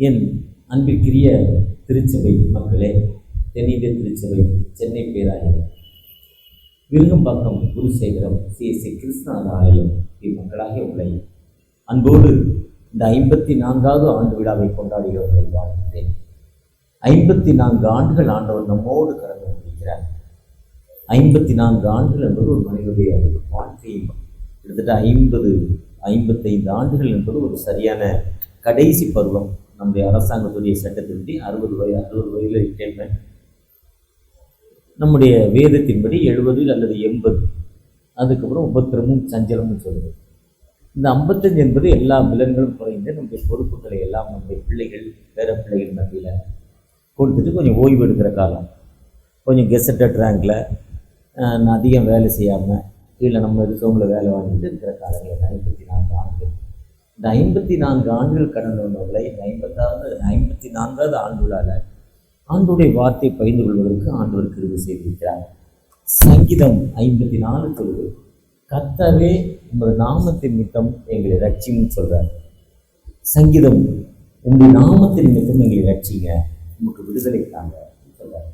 என் அன்பிற்குரிய திருச்சபை மக்களே, தென்னிந்திய திருச்சபை சென்னை பேராயம் விருகம்பாக்கம் குருசேகரம் CSC கிருஷ்ணாத ஆலயம் மக்களாக உங்களை அன்போடு இந்த 54வது ஆண்டு விழாவை கொண்டாடுகிறவர்களை வாழ்கிறேன். 54 ஆண்டுகள் ஆண்டவர் நம்மோடு கடந்து முடிக்கிறார். 54 ஆண்டுகள் என்பது ஒரு மனிதனுடைய வாழ்க்கையில் கிட்டத்தட்ட 55 ஆண்டுகள் என்பது ஒரு சரியான கடைசி பருவம். நம்முடைய அரசாங்கத்துடைய சட்டத்தின்படி 60 வயதில் ரிட்டைர்மெண்ட், நம்முடைய வேதத்தின்படி 70 அல்லது 80, அதுக்கப்புறம் உபத்திரமும் சஞ்சலமும் சொல்லுது. இந்த 55 என்பது எல்லா விலங்குகளும் குறைந்து நம்முடைய பொறுப்புகளை எல்லாம் நம்முடைய பிள்ளைகள் பேர பிள்ளைகள் மத்தியில் கொடுத்துட்டு கொஞ்சம் ஓய்வு எடுக்கிற காலம், கொஞ்சம் கெசட்டட் ரேங்கில் அதிகம் வேலை செய்யாமல் கீழே நம்ம இருக்கவங்கள வேலை வாங்கிட்டு இருக்கிற காலங்கள் 54 ஆண்டுகள். இந்த 54 ஆண்டுகள் கடந்து வந்தவர்களை 54வது ஆண்டு விழாவில் ஆண்டுடைய வார்த்தை பகிர்ந்து கொள்வதற்கு ஆண்டவர் கிருபை செய்திருக்கிறார். சங்கீதம் 54 சொல்லுது, கர்த்தாவே உங்கள் நாமத்தின் நிமித்தம் எங்களை ரட்சின்னு சொல்கிறார். சங்கீதம், உங்களுடைய நாமத்தின் நிமித்தம் எங்களை ரட்சிங்க, உங்களுக்கு விடுதலை தாங்க சொல்கிறார்.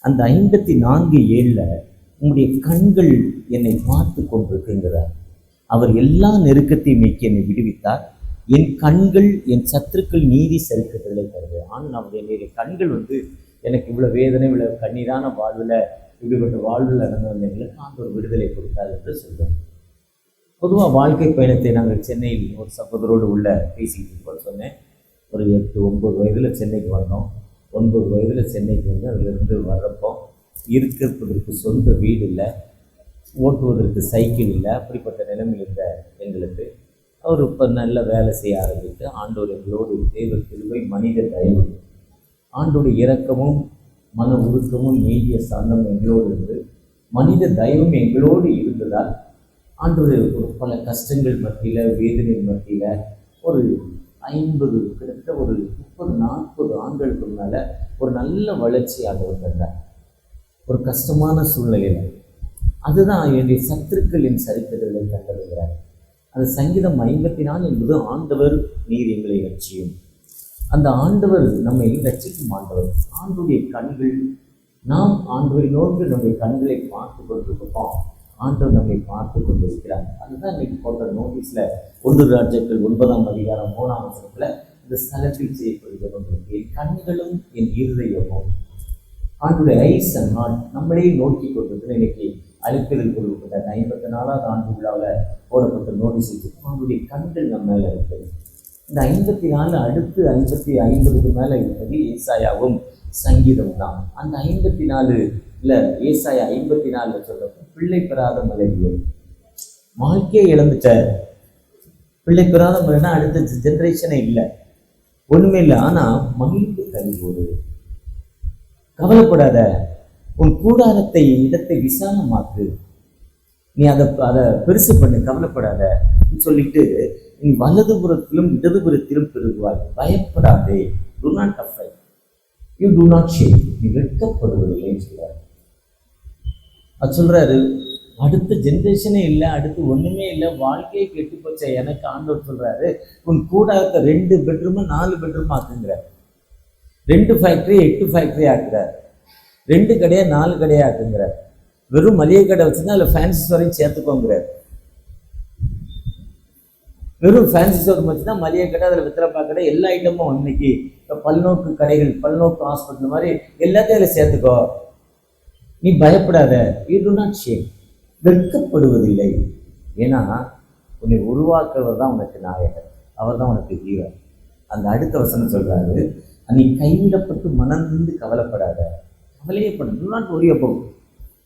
அந்த 54:7 உங்களுடைய கண்கள் என்னை பார்த்து கொண்டிருக்குங்கிறார். அவர் எல்லா நெருக்கத்தையும் நீக்கி என்னை விடுவித்தார். என் கண்கள் என் சத்துருக்கள் நீதி சரிக்கட்டுகளை தருது. ஆனால் நம்முடைய கண்கள் எனக்கு இவ்வளோ வேதனை, இவ்வளோ கண்ணீரான வாழ்வில், இப்படிப்பட்ட வாழ்வில் நடந்து வந்தவங்களுக்கு ஆண்டவர் விடுதலை கொடுத்தார் என்று சொல்கிறோம். பொதுவாக வாழ்க்கை பயணத்தை நாங்கள் சென்னையில் ஒரு சகோதரோடு பேசிக்கிட்டு போல சொன்னேன். ஒரு 8-9 வயதில் சென்னைக்கு வந்தோம். 9 வயதில் சென்னைக்கு வந்து அதிலிருந்து வர்றப்போ இருக்கிறதுக்கு சொந்த வீடு இல்லை, ஓட்டுவதற்கு சைக்கிள் இல்லை. அப்படிப்பட்ட நிலைமையில் இருந்த எங்களுக்கு அவர் இப்போ நல்ல வேலை செய்ய ஆரம்பித்து ஆண்டோர் எங்களோடு தேவ கிருபை, மனித தயவு, ஆண்டோடைய இரக்கமும் மன உருக்கமும் நீடிய சாந்தம் எங்களோடு இருந்து மனித தயவும் எங்களோடு இருந்ததால் ஆண்டோடைய ஒரு பல கஷ்டங்கள் மத்தியில், வேதனை மத்தியில் ஒரு 50 கிட்டத்தட்ட ஒரு 30-40 ஆண்டுகளுக்கு மேலே ஒரு நல்ல வளர்ச்சி ஆண்டவர் தந்தார். ஒரு கஷ்டமான சூழ்நிலையில் அதுதான் என்னுடைய சத்துருக்கள் என் சரித்திரங்களை கண்டறிகிறார். அந்த சங்கீதம் 54 என்பது ஆண்டவர் நீர் எங்களை ரட்சியும். அந்த ஆண்டவர் நம்மை ரட்சிக்கும் ஆண்டவர். ஆண்டுடைய கண்கள், நாம் ஆண்டவரை நோக்கி நம்முடைய கண்களை பார்த்து கொண்டிருக்கோம். ஆண்டவர் நம்மை பார்த்து கொண்டிருக்கிறார். அதுதான் இன்னைக்கு போட்ட நோட்டீஸில் 1 ராஜாக்கள் 9ஆம் அதிகாரம் 3ஆம் வசனத்தில் இந்த ஸ்தலத்தில் செய்யப்படுகிறது. என் கண்களும் என் இருதயமும், ஆண்டுடைய ஐஸ் அண்ட் ஹார்ட் நம்மளையே நோக்கி கொண்டிருக்கிற இன்னைக்கு அழைப்பில் கொடுக்கப்பட்ட 54வது ஆண்டு விழாவில் போடப்பட்ட நோட்டீஸ் அவங்களுடைய கண்கள் நம்ம மேலே இருக்குது. இந்த 54 அடுத்து 50 மேலே இருப்பது ஏசாயாவும் சங்கீதம் தான். அந்த 54 ஏசாயா 54 சொல்றப்ப பிள்ளை பெறாத மலையே, வாழ்க்கையை இழந்துட்ட, பிள்ளை பெறாத மலைன்னா அடுத்த ஜென்ரேஷனே இல்லை, ஒன்றுமே இல்லை. ஆனால் மகிழ்ந்து கழிவோடு, கவலைப்படாத, உன் கூடாரத்தை இடத்தை விசாலமாக்கு, நீ அதை பெருசு பண்ணு, கவலைப்படாத சொல்லிட்டு நீ வலதுபுறத்திலும் இடதுபுறத்திலும் பெருகுவாய், பயப்படாதே, do not afraid, you do not shame, நீ வெட்கப்படுவதில்லைன்னு சொல்றாரு. அது சொல்றாரு, அடுத்த ஜென்ரேஷனே இல்லை, அடுத்து ஒண்ணுமே இல்லை, வாழ்க்கையை கெட்டு போச்ச எனக்கு ஆண்டவர் சொல்றாரு, உன் கூடாரத்தை 2 பெட்ரூம் 4 பெட்ரூம் ஆக்குங்கிறார். 2 ஃபேக்டரி 8 ஃபேக்டரி ஆக்குறார். 2 கடையா 4 கடையா ஆக்குங்கிறார். வெறும் மளிகை கடை வச்சுன்னா அதில் ஃபேன்சி ஸ்டோரையும் சேர்த்துக்கோங்கிறார். வெறும் ஃபேன்சி ஸ்டோர் வச்சுன்னா மளிகை கடை, அதில் வித்திரப்பா கடை, எல்லா ஐட்டமும் இன்னைக்கு பல்நோக்கு கடைகள், பல்நோக்கு ஹாஸ்பிட்டல் மாதிரி எல்லாத்தையும் அதில் சேர்த்துக்கோ, நீ பயப்படாத, யூ டு நாட் ஷேம், வெட்கப்படுவதில்லை. ஏன்னா உன்னை உருவாக்குறவர் தான் உனக்கு நாயகர், அவர் தான் உனக்கு ஹீரோ. அந்த அடுத்த வசனம் சொல்றாரு, நீ கைவிடப்பட்டு மனந்திருந்து கவலைப்படாத, கவலையப்படும், do not worry about,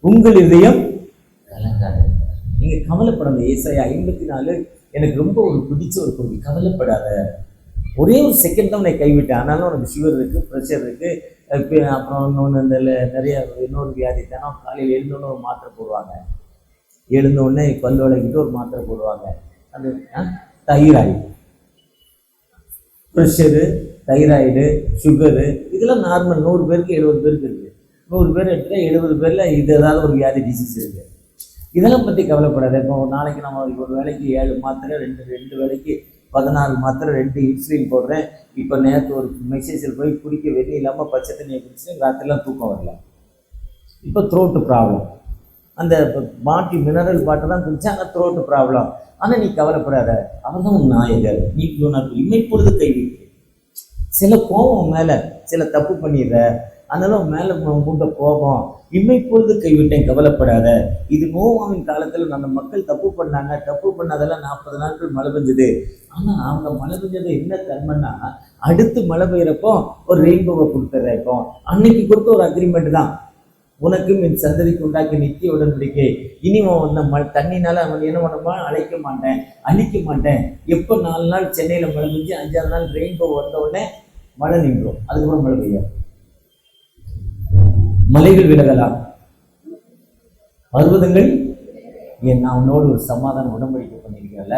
உங்கள் இதயம் கலங்காது, நீங்க கவலைப்படாத. ஏசாயா 54 எனக்கு ரொம்ப ஒரு பிடிச்ச ஒரு பகுதி. கவலைப்படாத, ஒரே ஒரு செகண்ட் தான் உன்னை கைவிட்டேன், ஆனாலும் உனக்கு சுகர் இருக்கு, ப்ரெஷர் இருக்கு, அப்புறம் இன்னொன்று இந்த நிறைய இன்னொரு வியாதி தானே. காலையில் எழுந்தோடனே ஒரு மாத்திரை போடுவாங்க, எழுந்தோடனே பல் விளக்கிட்டு ஒரு மாத்திரை போடுவாங்க. அது தைராய்டு, ப்ரெஷரு, தைராய்டு, சுகரு, இதெல்லாம் நார்மல். 100 பேருக்கு 70 பேருக்கு இருக்குது. 100 பேர் எடுத்துகிட்டா 70 பேரில் இது ஏதாவது ஒரு வியாதி, டிசீஸ் இருக்குது. இதெல்லாம் பற்றி கவலைப்படாது. இப்போ நாளைக்கு நம்ம ஒரு வேலைக்கு 7 மாத்திரை, 2 வேலைக்கு 16 மாத்திரை 2 இன்சுலின் போடுறேன். இப்போ நேற்று ஒரு மெசேஜில் போய் குடிக்க வெந்நீர் இல்லாமல் பச்சை தண்ணியை குடிச்சு ராத்திரிலாம் தூக்கம் வரல. இப்போ த்ரோட்டு ப்ராப்ளம். அந்த பாட்டி மினரல் வாட்டர் தான் குடிச்சா அங்கே த்ரோட்டு ப்ராப்ளம். ஆனால் நீ கவலைப்படாத, அவர் தான் உன் நாயகர், நீ நான் இமைப்பொழுது கைவிட்டு. சில கோபம் மேலே சில தப்பு பண்ணிடுற, அதனால மேலே உண்ட கோபம், இமைப்பொழுது கைவிட்டேன், கவலைப்படாத. இது நோவாவின் காலத்தில் நம்ம மக்கள் தப்பு பண்ணாங்க, தப்பு பண்ணதெல்லாம் 40 நாட்கள் மழை பெஞ்சது. ஆனால் அவங்க மழை பெஞ்சது என்ன தன்மைன்னா, அடுத்து மழை பெய்யறப்போ ஒரு ரெயின்போவை கொடுத்துட்றேன். இப்போ அன்னைக்கு கொடுத்த ஒரு அக்ரிமெண்ட் தான், உனக்கும் என் சந்ததிக்கு உண்டாக்கி நித்திய உடன்படிக்கை. இனி அவன் தண்ணினால அவன் என்ன பண்ணுமா, அழைக்க மாட்டேன், அழிக்க மாட்டேன். எப்போ 4 நாள் சென்னையில் மழை பெஞ்சு 5ஆவது நாள் ரெயின்போ வந்த உடனே மழை நின்றோம், அதுக்கப்புறம் மழை பெய்யும். மலைகள் விலகலாம், பர்வதங்கள் நான் உன்னோடு ஒரு சமாதானம் உடன்படிக்கை பண்ணியிருக்கேன்ல.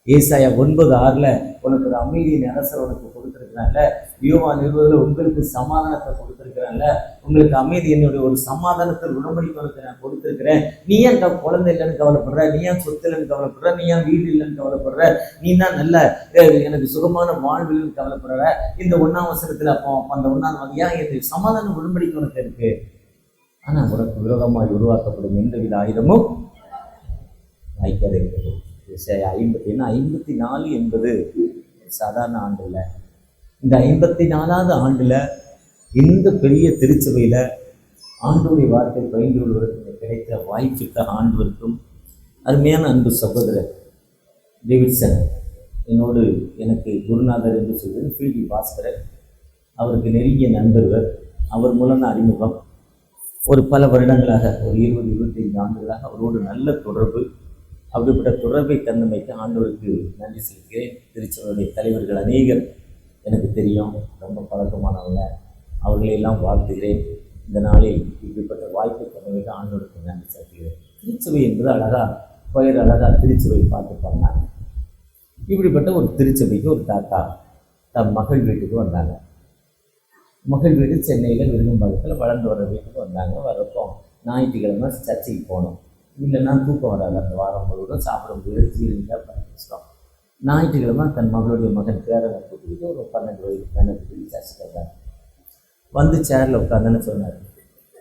ஏசாயா 9:6 உனக்கு ஒரு அமைதியின் அரசர் உனக்கு கொடுத்துருக்கிறான்ல. யோவான் 20 உங்களுக்கு சமாதானத்தை கொடுத்துருக்கிறேன்ல. உங்களுக்கு அமைதி, என்னுடைய ஒரு சமாதானத்தில் உடன்படிக்கை உனக்கு நான் கொடுத்துருக்கிறேன். நீ ஏன் குழந்தை இல்லைன்னு கவலைப்படுற, நீ ஏன் சொத்து இல்லைன்னு கவலைப்படுற, நீ ஏன் வீடு இல்லைன்னு கவலைப்படுற, நீ தான் நல்ல எனக்கு சுகமான வாழ்வில்னு கவலைப்படுற. இந்த 1ஆம் வசனத்தில் அப்போ அந்த 1ஆம் வகையா இந்த சமாதான உடன்படிக்கை உனக்கு இருக்கு. ஆனால் உனக்கு விரோதமாக உருவாக்கப்படும் எந்தவித ஆயுதமும் வாய்க்காது இருக்கிறது. 54 என்பது சாதாரண ஆண்டு இல்லை. இந்த 54வது ஆண்டில் இந்த பெரிய திருச்சபையில் ஆண்டோடைய வார்த்தை பயின்று கொள்வதற்கு கிடைத்த வாய்ப்புக்கு ஆண்டவருக்கும் அருமையான அன்பு சகோதரர் டேவிட்சன், என்னோடு எனக்கு குருநாதர் என்று சொல்வது பிடி பாஸ்கரர், அவருக்கு நெருங்கிய நண்பர்கள். அவர் மூலம் அறிமுகம். ஒரு பல வருடங்களாக, ஒரு 20-25 ஆண்டுகளாக அவரோடு நல்ல தொடர்பு. அப்படிப்பட்ட தொடர்பை தந்தமைக்கு ஆண்டவருக்கு நன்றி செலுத்துகிறேன். திருச்சபையுடைய தலைவர்கள் அநேகர் எனக்கு தெரியும், ரொம்ப பழக்கமானவங்க, அவர்களையெல்லாம் வாழ்த்துகிறேன். இந்த நாளில் இப்படிப்பட்ட வாய்ப்பை தந்தமைக்கு ஆண்டவருக்கு நன்றி செலுத்துகிறேன். திருச்சபை என்பது அழகாக பெயர், அழகாக திருச்சபை பார்த்து பண்ணாங்க. இப்படிப்பட்ட ஒரு திருச்சபைக்கு ஒரு தாத்தா தன் மகள் வீட்டுக்கு வந்தாங்க. மகள் வீடு சென்னையில் விருகம்பாக்கத்தில் வளர்ந்து வர வீட்டுக்கு வந்தாங்க. வரப்போ ஞாயிற்றுக்கிழமை சர்ச்சைக்கு போனோம். இல்லைன்னா தூக்கம் வராது, அந்த வாரம் முழுவதும் சாப்பிட முடியாது, ஜீரணிக்காக பண்ண கஷ்டம். ஞாயிற்றுக்கிழமை தன் மகளுடைய மகன் பேரனை கூட்டிக்கிட்டு ஒரு 12 வயது பேரனை கூட்டிகிட்டு சர்ச்சுக்கு வந்தார். வந்து சேரில் உட்காந்துன்னு சொன்னார்,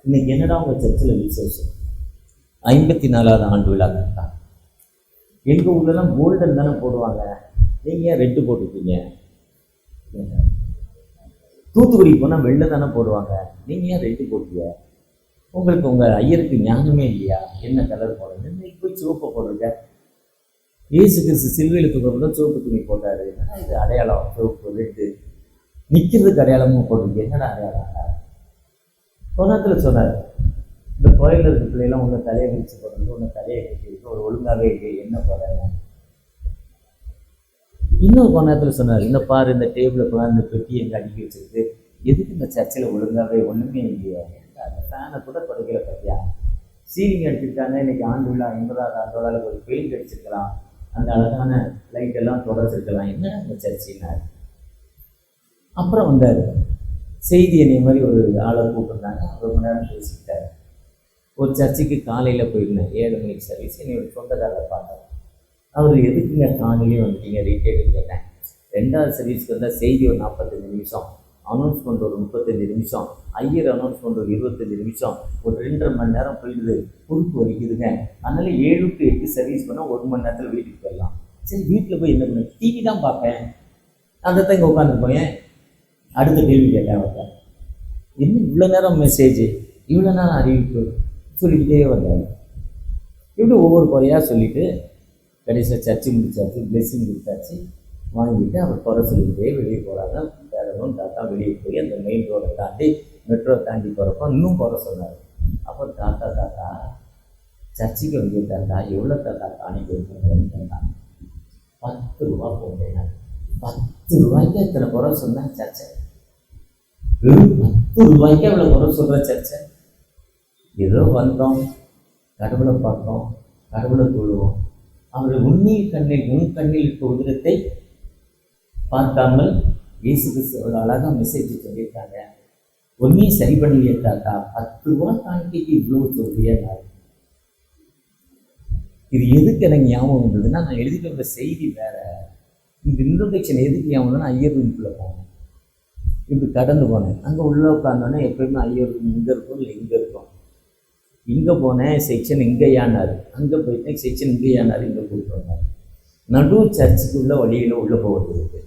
இன்னைக்கு என்னடா உங்கள் சர்ச்சில் விசேஷம்? 54வது ஆண்டு விழா தான். எங்கள் ஊர்லலாம் கோல்டன் தானே போடுவாங்க, நீங்கள் ஏன் ரெட்டு போட்டுருக்கீங்க? தூத்துக்குடி போனால் வெள்ளை தானே போடுவாங்க, நீங்கள் ஏன் ரெட்டு போட்டீங்க? உங்களுக்கு உங்கள் ஐயருக்கு ஞானமே இல்லையா? என்ன கலர் போடுறது? இன்னைக்கு போய் சிவப்பை போடுறீங்க. இயேசு கிறிஸ்து சிலுவையில் தூக்கப்பதான் சிவப்பு துணி போட்டாரு. இது அடையாளம், சிவப்பு ரெட்டு நிற்கிறதுக்கு அடையாளமும் போட்டிருக்கு, என்னடா அடையாளம்? கொரோனாத்தில் சொன்னார், இந்த கோயிலில் இருக்க பிள்ளைலாம் ஒன்று தலையை விரிச்சு போடுறது, ஒன்று தலையை கட்டிருக்கு, ஒரு ஒழுங்காகவே இருக்கு, என்ன போடுறாங்க? இன்னொரு கொரோனாத்தில் சொன்னார், இந்த பாரு இந்த டேபிளை இந்த பெட்டி எங்கே அடுக்கி வச்சிருக்கு, எதுக்கு இந்த சர்ச்சில் ஒழுங்காகவே ஒன்றுமே இல்லையா? அந்த ஃபேனை கூட தொடக்கல பற்றியா? சீலிங் அடிச்சிருக்காங்க. இன்றைக்கி ஆண்டு விழா 50வது ஆண்டு விழாவில் ஒரு பெயிண்ட் அடிச்சிருக்கலாம், அந்த அழகான லைட்டெல்லாம் தொடச்சிருக்கலாம், என்ன அந்த சர்ச்சின்னார். அப்புறம் வந்தார், செய்தி என்னை மாதிரி ஒரு ஆளை கூப்பிட்டுருந்தாங்க. 1 மணி நேரம் பேசிக்கிட்டார். ஒரு சர்ச்சுக்கு காலையில் போயிருந்தேன், 7 மணிக்கு சர்வீஸ். என்னோட சொந்தக்காரரை பார்த்தேன். அவர் எதுக்குங்க காலையிலே வந்துட்டீங்க ரீட்டெயிலுக்கு கேட்டேன். 2வது சர்வீஸ்க்கு வந்தால் செய்தி ஒரு 45 நிமிஷம், அனௌன்ஸ்மெண்ட் ஒரு 35 நிமிஷம், ஐயர் அனௌன்ஸ்மெண்ட் ஒரு 25 நிமிஷம், ஒரு 2.5 மணி நேரம் போயிடுது, பொறுப்பு வலிக்குதுங்க. அதனால் 7 to 8 சர்வீஸ் பண்ணால் 1 மணி நேரத்தில் வீட்டுக்கு போயிடலாம். சரி, வீட்டில் போய் என்ன பண்ண, டிவி தான் பார்ப்பேன். அந்த தான் இங்கே உட்காந்து போயேன். அடுத்த கேள்வி கேட்டேன் அவர்கிட்ட, இன்னும் இவ்வளோ நேரம் மெசேஜ், இவ்வளோ நேரம் அறிவிப்பு சொல்லிக்கிட்டே வந்தாங்க. இப்படி ஒவ்வொரு குறையாக சொல்லிவிட்டு கடைசியில் சர்ச்சு முடிச்சாச்சு, பிளெஸிங் கொடுத்தாச்சு, வாங்கிட்டு அவர் குறை சொல்லிக்கிட்டே வெளியே போகிறாங்க. பேரனும் தாத்தா வெளியே போய் அந்த மெயின் ரோடை தாண்டி மெட்ரோ தாண்டி போகிறப்போ இன்னும் குறை சொன்னார். அப்போ தாத்தா சர்ச்சுக்கு வந்து தாத்தா எவ்வளோ தாத்தா காணிக்க வைக்கிறேன்னு கேட்டாங்க. 10 ரூபா போட்டேன். 10 ரூபாய்க்கு எத்தனை குறை சொன்னேன் சர்ச்சை? வெறும் 10 ரூபாய்க்கு அவ்வளோ குறை சொல்கிற சர்ச்சை? ஏதோ வந்தோம், கடவுளை பார்த்தோம், கடவுளை தொழுவோம். அவர் உன்னில் கண்ணில் உன் கண்ணில் இருக்க உதிரத்தை பார்க்காமல் இயேசு கிறிஸ்து ஒரு அழகாக மெசேஜ் சொல்லியிருக்காங்க. ஒன்றையும் சரி பண்ணலையே தாத்தா, 10 ரூபா காணிக்கைக்கு இவ்வளோ சொல்றியா? இது எதுக்கு எனக்கு ஞாபகம் வந்ததுன்னா, நான் எழுதிட்டு வந்த செய்தி வேற. இந்த இன்ட்ரோடக்ஷன் எதுக்கு ஏன் ஐயர் ரூம்குள்ளே போனேன், இப்படி கடந்து போனேன். அங்கே உள்ளே உட்காந்தோன்னே எப்பயுமே ஐயர் ரூம் இங்கே இருக்கும் இல்லை இங்கே இருக்கும். இங்கே போனேன், செக்ஷன் இங்கே ஏனார், அங்கே போயிட்டேன், செக்ஷன் இங்கே ஏனார், இங்கே கூப்பிட்டு வந்தார். நடு சர்ச்சுக்கு உள்ள வழியில் உள்ளே போகிறதுக்கு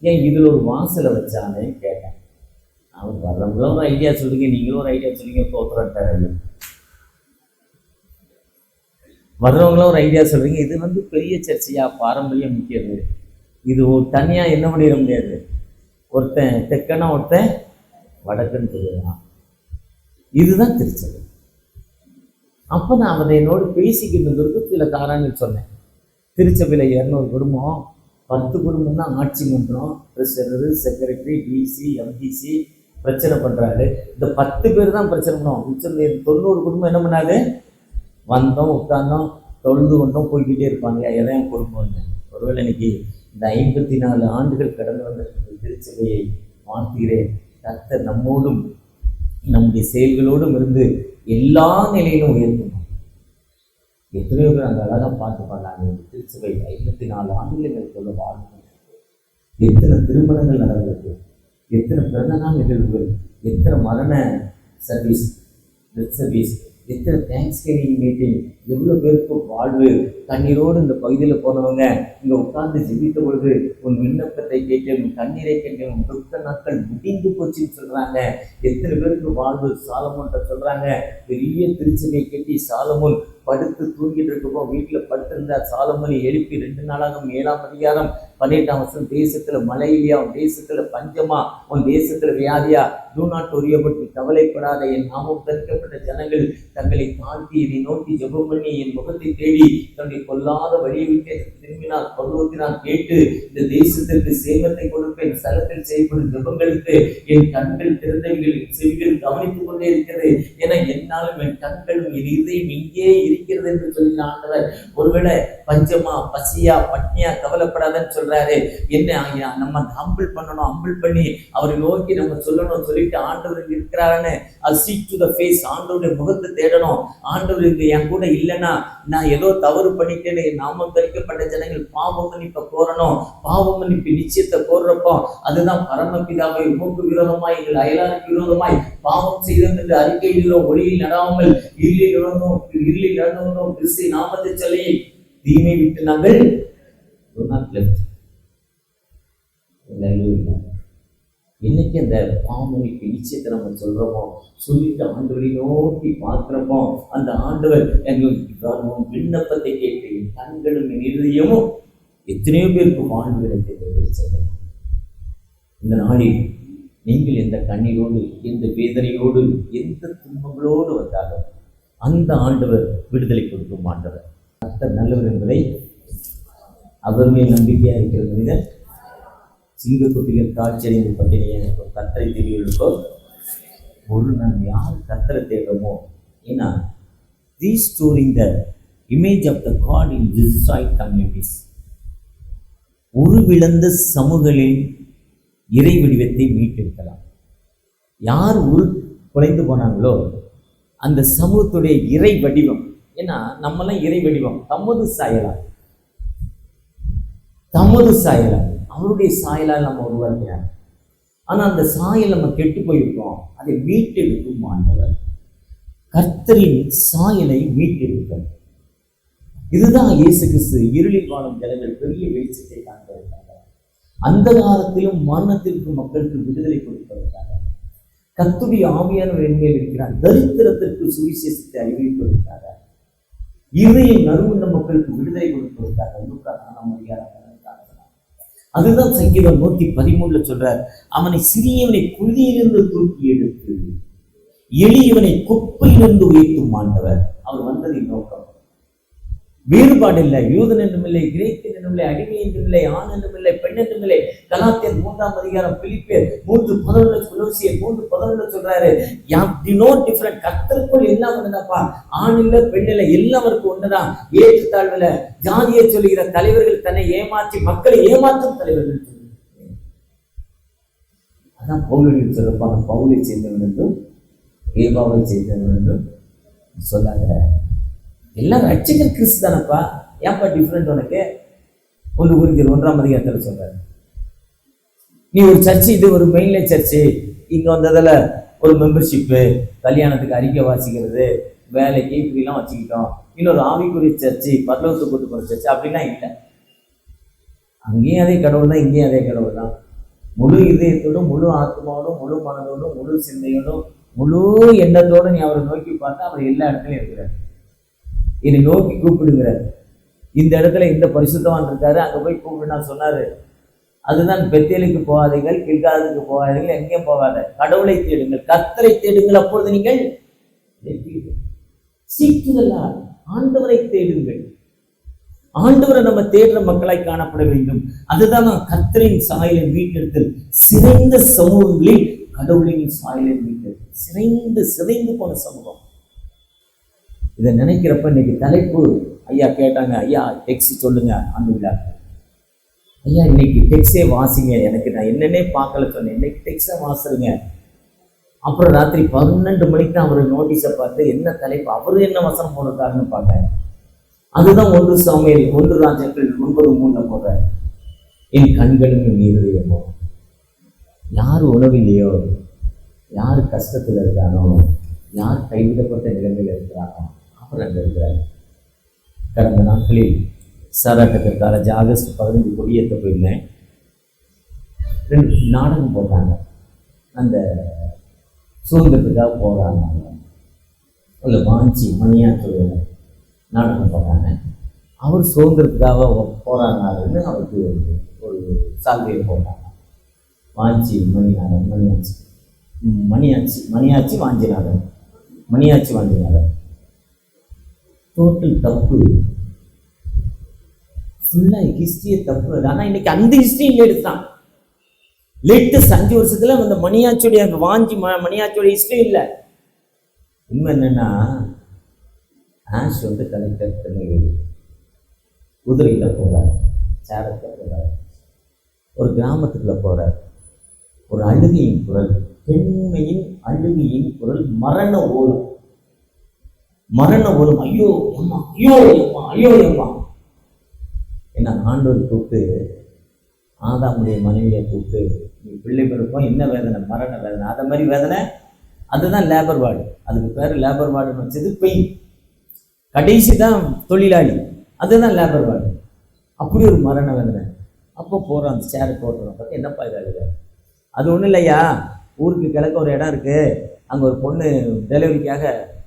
ஏன் இதில் ஒரு வாசலை வச்சானே கேட்டேன். அவர் வர்றவங்களும் ஒரு ஐடியா சொல்லுங்க, நீங்களும் ஒரு ஐடியா சொல்லுங்க, தோற்றுறாரு. வர்றவங்களும் ஒரு ஐடியா சொல்றீங்க, இது பெரிய சர்ச்சையா, பாரம்பரியம் முக்கியது, இது தனியாக என்ன பண்ணிட முடியாது. ஒருத்தன் தெற்கனா ஒருத்தன் வடக்குன்னு சொல்லுவான். இதுதான் திருச்சபை. அப்போ நான் அவனை என்னோடு பேசிக்கிட்டு சில காரணங்கள் சொன்னேன். திருச்சபையில் 200 குடும்பம், 10 குடும்பம் தான் ஆட்சி மன்றம், ட்ரெஸரரு, செக்ரட்டரி, டிசி, எம்டிசி பிரச்சனை பண்ணுறாரு. இந்த 10 பேர் தான் பிரச்சனை பண்ணுவோம். மிச்சம் 90 குடும்பம் என்ன பண்ணாது, வந்தோம் உட்கார்ந்தோம் தொழுது கொண்டோம் போய்கிட்டே இருப்பாங்க. எதையும் குடும்பம்னு. ஒருவேளை இன்னைக்கு இந்த 54 ஆண்டுகள் கடந்து வந்த திருச்சபையை மாற்றுகிறேன். கர்த்தர் நம்மோடும் நம்முடைய செயல்களோடும் இருந்து எல்லா நிலையிலும் உயர்த்தணும். எத்தனையோ பேர் அந்த அழகாக பார்த்து பண்ணாங்க. திருச்சபை 54 ஆண்டுகள் எங்களுக்குள்ள வாழ்க்கை, எத்தனை திருமணங்கள் நடந்திருக்கு, எத்தனை பிறந்தநாள் நிகழ்வுகள், எத்தனை மரண சர்வீஸ், டெத் சர்வீஸ், எத்தனை தேங்க்ஸ் கிவிங் மீட்டிங், எவ்வளோ பேருக்கு வாழ்வு. கண்ணீரோடு இந்த பகுதியில் போனவங்க இங்கே உட்கார்ந்து ஜெபித்த பொழுது உன் விண்ணப்பத்தை கேட்டேன், உன் கண்ணீரை கேட்டேன், உன் துக்க நாட்கள் முடிந்து போச்சுன்னு சொல்கிறாங்க. எத்தனை பேருக்கு வாழ்வு சாலமோன்ட்ட சொல்கிறாங்க. பெரிய திருச்சபையை கட்டி சாலமோன் படுத்து தூங்கிட்டு இருக்கப்போ வீட்டில் படுத்திருந்தார். சாலமோனை எழுப்பி 2 நாளாக 7ஆம் அதிகாரம் 18ஆம் வசனம், தேசத்தில் மழை இல்லையா, உன் தேசத்தில் பஞ்சமா, உன் தேசத்தில் வியாதியா, டூ நாட் ஒரியப்பட்டு கவலைப்படாத, என் நாமம் தரிக்கப்பட்ட ஜனங்கள் தங்களை தாழ்த்தி என்னை நோக்கி ஜெபம் பண்ணி என் முகத்தை தேடி தன்னுடைய கொல்லாத வழியை விட்டு திரும்பினால் பருவத்தினால் கேட்டு இந்த தேசத்திற்கு சேமத்தை கொடுப்பேன். ஸ்தலத்தில் செய்யப்படும் ஜெபங்களுக்கு என் கண்கள் திறந்தவைகள், செவிகள் கவனித்துக் கொண்டே இருக்கிறது என என்னாலும் என் கண்களும் என் இதயம் இங்கே இருக்கிறது என்று சொல்லி ஆண்டவர். ஒருவேளை பஞ்சமா, பசியா, பட்னியா கவலைப்படாதன்னு சொல்றாரு. என்ன நம்ம ஹம்பிள் பண்ணணும், ஹம்பிள் பண்ணி அவரை நோக்கி நம்ம சொல்லணும், சொல்லிட்டு ஆண்டவர் இருக்கிறாருன்னு சீக் டு த ஃபேஸ், ஆண்டவருடைய முகத்தை தேடணும். ஆண்டவர் இங்க என் கூட இல்லைன்னா நான் ஏதோ தவறு பண்ணிட்டேன்னு நாமம் தரிக்கப்பட்ட ஜனங்கள் பாவ மன்னிப்பை கோரணும். பாவ மன்னிப்பு நிச்சயத்தை கோர்றப்போ அதுதான் பரமபிதாவை உமக்கு விரோதமாய் எங்கள் அயலாருக்கு விரோதமாய் பாவம் செய்தோம் என்று அறிக்கையிலோ ஒளியில் நடாமல் இருளில் நடந்தோம் கிறிஸ்து நாமத்தை சொல்லி தீமை விட்டு நாங்கள் இன்னைக்கு அந்த பாவமன்னிப்பு நிச்சயத்தை நம்ம சொல்றோமோ, சொல்லிட்டு ஆண்டவரை நோக்கி பார்க்கிறோமோ, அந்த ஆண்டவர் எங்களுக்கு விண்ணப்பத்தை கேட்டு கண்களும் இருதயமும் எத்தனையோ பேருக்கு வாழ்வு கிடைத்தது. இந்த நாளில் நீங்கள் எந்த கண்ணீரோடு, எந்த வேதனையோடு, எந்த துன்பங்களோடு வந்தாலும் அந்த ஆண்டவர் விடுதலை கொடுக்கும் ஆண்டவர். கர்த்தர் நல்லவர் என்பதை அவர் மேல் நம்பிக்கையாக இருக்கிற மனிதன் சிங்கக்குட்டிகள் காட்சியடைந்து பட்டினியை கர்த்தரை தெரிவிக்கோ. ஒரு நாம் யார் கர்த்தரை தேடுறோமோ, ஏன்னா restoring the image of the God in destroyed communities, உருவிழந்த சமூகங்களில் இறை வடிவத்தை மீட்டெடுக்கலாம். யார் குலைந்து போனாங்களோ அந்த சமூகத்துடைய இறை வடிவம், ஏன்னா நம்மளாம் இறை வடிவம் தமது சாயலால் அவருடைய சாயலால் நம்ம உருவாக்கினார். ஆனால் அந்த சாயல் நம்ம கெட்டு போயிருக்கோம், அதை மீட்டெடுக்கும் ஆண்டவர். கர்த்தரின் சாயலை மீட்டெடுக்கும். இதுதான் இயேசு கிறிஸ்து இருளில் வாழும் ஜனங்கள் பெரிய வெளிச்சத்தை காண்பதற்காக, அந்த காலத்திலும் மரணத்திற்கும் மக்களுக்கு விடுதலை கொடுப்பதற்காக கர்த்தருடைய ஆவியானவர் என்மேல் இருக்கிறார். தரித்திரத்திற்கு சுவிசேஷத்தை அறிவிப்பதற்காக, இருதயம் நறுமண மக்களுக்கு விடுதலை கொடுப்பதற்காக. அதுதான் சங்கீதம் 113 சொல்றார், அவனை சிறியவனை குழியிலிருந்து தூக்கி எடுத்து எளியவனை குப்பையிலிருந்து உயர்த்தும் ஆண்டவர். அவர் வந்ததின் நோக்கம் வேறுபாடு இல்லை. யூதன் என்றும் இல்லை, கிரேக்கன் என்றும் இல்லை, அடிமை என்றும் இல்லை, ஆண் என்றும் இல்லை, பெண் என்றும் இல்லை. கலாத்தியர் 3ஆம் அதிகாரம், பிலிப்பியர் 3:11, கொலோசியர் 3:11 சொல்றாரு, டிஃபரண்ட். கர்த்தருக்குள் எல்லாம் ஒண்ணுதான்ப்பா. ஆண் இல்லை, பெண் இல்லை, எல்லாருக்கும் ஒண்ணுதான். ஏற்றுத்தாழ்வுல ஜாதியை சொல்லுகிற தலைவர்கள் தன்னை ஏமாற்றி மக்களை ஏமாற்றும் தலைவர்கள். அதான் பவுலில் சொல்லப்பா, பவுலை சேர்ந்தவன் என்றும் ஏவாவை சேர்ந்தவன் என்றும் சொல்லாங்க. எல்லாம் ரட்சகர் கிறிஸ்து தானப்பா, ஏன்ப்பா டிஃப்ரெண்ட் உனக்கு? 1 Corinthians 1 சொல்றாரு. நீ ஒரு சர்ச்சு, இது ஒரு மெயின்லே சர்ச்சு, இங்க வந்ததில் ஒரு மெம்பர்ஷிப்பு, கல்யாணத்துக்கு அறிக்கை வாசிக்கிறது, வேலைக்கு இப்படிலாம் வச்சுக்கிட்டோம். இன்னொரு ஆவிக்குரிய சர்ச்சு, பரலோகத்துக்கு கூட்டு போகிற சர்ச்சு அப்படின்னா இல்லை. அங்கேயும் அதே கடவுள் தான், இங்கேயும் அதே கடவுள் தான். முழு இதயத்தோடும், முழு ஆத்மாவோடும், முழு மனதோடும், முழு சிந்தையோடும், முழு எண்ணத்தோடு நீ அவரை நோக்கி பார்த்தா அவர் எல்லா இடத்துலையும் இருக்கிறார். என்னை நோக்கி கூப்பிடுங்கிறார். இந்த இடத்துல இந்த பரிசுத்தவான் இருக்காரு, அங்கே போய் கூப்பிடுனா சொன்னார். அதுதான் பெத்தேலுக்கு போகாதீர்கள், கில்காலுக்கு போகாதீர்கள், எங்கேயும் போகாத, கடவுளை தேடுங்கள், கர்த்தரை தேடுங்கள், அப்பொழுது நீங்கள் சீக்கிரம் ஆண்டவரை தேடுங்கள். ஆண்டவரை நம்ம தேடுற மக்களாய் காணப்பட வேண்டும். அதுதான் கர்த்தரின் சாயலின் வீட்டெடுத்தல். சிதைந்த சமூகங்களில் கடவுளின் சாயலின் வீட்டெடுத்தல். சிதைந்து போன சமூகம். இதை நினைக்கிறப்ப இன்னைக்கு தலைப்பு ஐயா கேட்டாங்க, ஐயா டெக்ஸ்ட் சொல்லுங்க ஆண்டு விழா. ஐயா இன்னைக்கு டெக்ஸ்டே வாசிங்க, எனக்கு நான் என்னன்னே பார்க்கல சொன்னேன், இன்னைக்கு டெக்ஸ்டை வாசுறேங்க. அப்புறம் ராத்திரி 12 மணிக்கு தான் அவர் நோட்டீஸை பார்த்து என்ன தலைப்பு, அவரு என்ன வசனம் போடுறாருன்னு பார்த்தேன். அதுதான் 1 சாமுவேல் 1 ராஜாக்கள் 9:3 போடுற, என் கண்களும் என் இருதயமோ. யார் உணவில்லையோ, யார் கஷ்டத்தில் இருக்கானோ, யார் கைவிடப்பட்ட நிலைமையில் இருக்கிறானோ அவர் அங்கே இருக்கிறார். கடந்த நாட்களில் சாராட்டத்திற்கு காலேஜ் ஆகஸ்ட் 15 கொடியேற்ற போயிருந்தேன். 2 நாடகம் போடுறாங்க, அந்த சுதந்திரத்துக்காக போகிறாங்க. அதில் வாஞ்சி மணியாற்று நாடகம் போடுறாங்க. அவர் சுதந்திரத்துக்காக போராடினாருன்னு அவருக்கு ஒரு சால்வையை போட்டாங்க. வாஞ்சி மணிநாதன், மணியாச்சி வாஞ்சிநாதன், மணியாச்சி வாஞ்சிநாதன். டோட்டல் தப்பு, ஃபுல்லாக ஹிஸ்ட்ரியை தப்பு. ஆனால் இன்னைக்கு அந்த ஹிஸ்ட்ரி எடுத்தான். லேட்டஸ்ட் 5 வருஷத்துல அந்த மணியாச்சியுடைய அந்த வாஞ்சி மணியாச்சியோட ஹிஸ்ட்ரி இல்லை. உண்மை என்னன்னா, ஆஷ் வந்து கலெக்டர் திருநெல்வேலி குதிரையில் போகிறார், சேரத்தில் போகிறார், ஒரு கிராமத்துக்குள்ள போகிறார். ஒரு அழுகையின் குரல், பெண்மையின் அழுகையின் குரல், மரண ஓலம். ஐயோ அம்மா, ஐயோ அம்மா, ஐயோ அம்மா. என்ன ஆண்டவர் கூப்பிட்டு, ஆதாமுடைய மனைவியை கூப்பிட்டு, நீ பிள்ளை பிறப்போம், என்ன வேதனை, மரண வேதனை. அதை மாதிரி வேதனை, அதுதான் லேபர் வார்டு. அதுக்கு பேர் லேபர் வார்டுன்னு வச்சது பெயின். கடைசி தான் தொழிலாளி, அதுதான் லேபர் வார்டு. அப்படி ஒரு மரண வேதனை. அப்போ போகிறோம், அந்த சேரை போடுறோம். பார்த்து என்னப்பா இதாக, அது ஒன்றும் இல்லையா, ஊருக்கு கிழக்க ஒரு இடம் இருக்குது, அங்கே ஒரு பொண்ணு டெலிவரிக்காக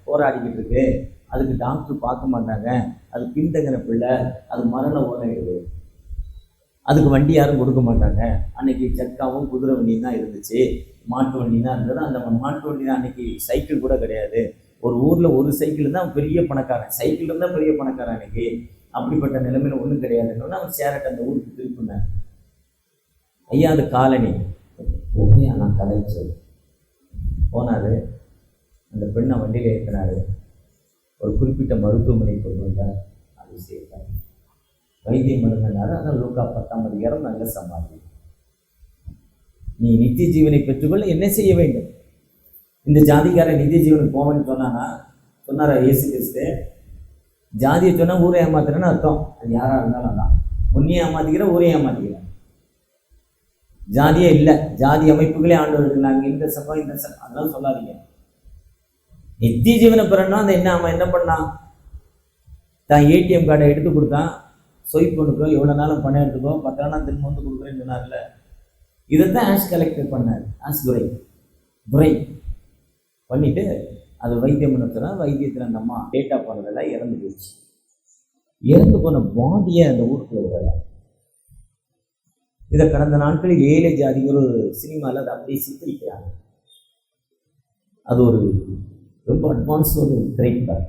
போராடிக்கிட்டு இருக்கு, அதுக்கு டாக்டர் பார்க்க மாட்டாங்க, அது பின்தங்கின பிள்ளை, அது மரண ஓலையுது, அதுக்கு வண்டி யாரும் கொடுக்க மாட்டாங்க. அன்னைக்கு சக்காவும் குதிரை வண்டியும் தான் இருந்துச்சு, மாட்டு வண்டி தான் இருந்தது. அந்த மாட்டு வண்டி தான் அன்னைக்கு சைக்கிள் கூட கிடையாது. ஒரு ஊரில் ஒரு சைக்கிள் தான் பெரிய பணக்காரன், சைக்கிள் இருந்தால் பெரிய பணக்காரன். அன்னைக்கு அப்படிப்பட்ட நிலைமையில ஒன்றும் கிடையாதுன்னு அவன் சேரட்டை அந்த ஊருக்கு திருப்பினேன். ஐயா அது காலனி உண்மையா, நான் கலைச்சு போனார். அந்த பெண்ணை வண்டியில் ஏற்றினார், ஒரு குறிப்பிட்ட மருத்துவமனை கொண்டு வந்தார், அது சேர்த்தார், வைத்தியம் பண்ணுனார். ஆனால் லூக்கா 10ஆம் அதிகாரம் நல்ல சமாதி. நீ நித்திய ஜீவனை பெற்றுக்கொள்ள என்ன செய்ய வேண்டும்? இந்த ஜாதிக்காரன் நித்திய ஜீவனுக்கு போவேன்னு சொன்னாரா இயேசு கிறிஸ்து? ஜாதியை சொன்னால் ஊரை ஏமாத்துறேன்னு அர்த்தம். அது யாராக இருந்தாலும் தான், உன்னையும் ஏமாத்திக்கிற, ஊரை ஏமாத்திக்கிறேன். ஜாதியே இல்லை, ஜாதி அமைப்புகளே ஆண்டு இருக்கிறாங்க. இந்த சபம் இந்த சபம் அதெல்லாம் சொல்லாதீங்க. நித்திய ஜீவனை பெறணும். அந்த என்ன பண்ணான், தான் ஏடிஎம் கார்டை எடுத்து கொடுத்தான், சொய் பொண்ணுக்கோ எவ்வளோ நாளும் பணம் எடுத்துக்கோ, 10 நாள் திரும்ப வந்து கொடுக்குறேன்னு சொன்னார்ல. இதைத்தான் ஆஷ் கலெக்டர் பண்ணார். ஆஷ் துரை பண்ணிட்டு அது வைத்தியம் பண்ண சொன்னால், வைத்தியத்தில் அந்த அம்மா டேட்டா போனதெல்லாம் இறந்து போயிடுச்சு. இறந்து போன பாடியை அந்த ஊருக்குள்ள விடலை. இதை கடந்த நாட்களில் ஏழை ஜாதிகள் ஒரு சினிமாவில் அதை அப்படியே சித்தரிக்கிறாங்க. அது ஒரு ரொம்ப அட்வான்ஸ் ஒரு திரைப்படம்.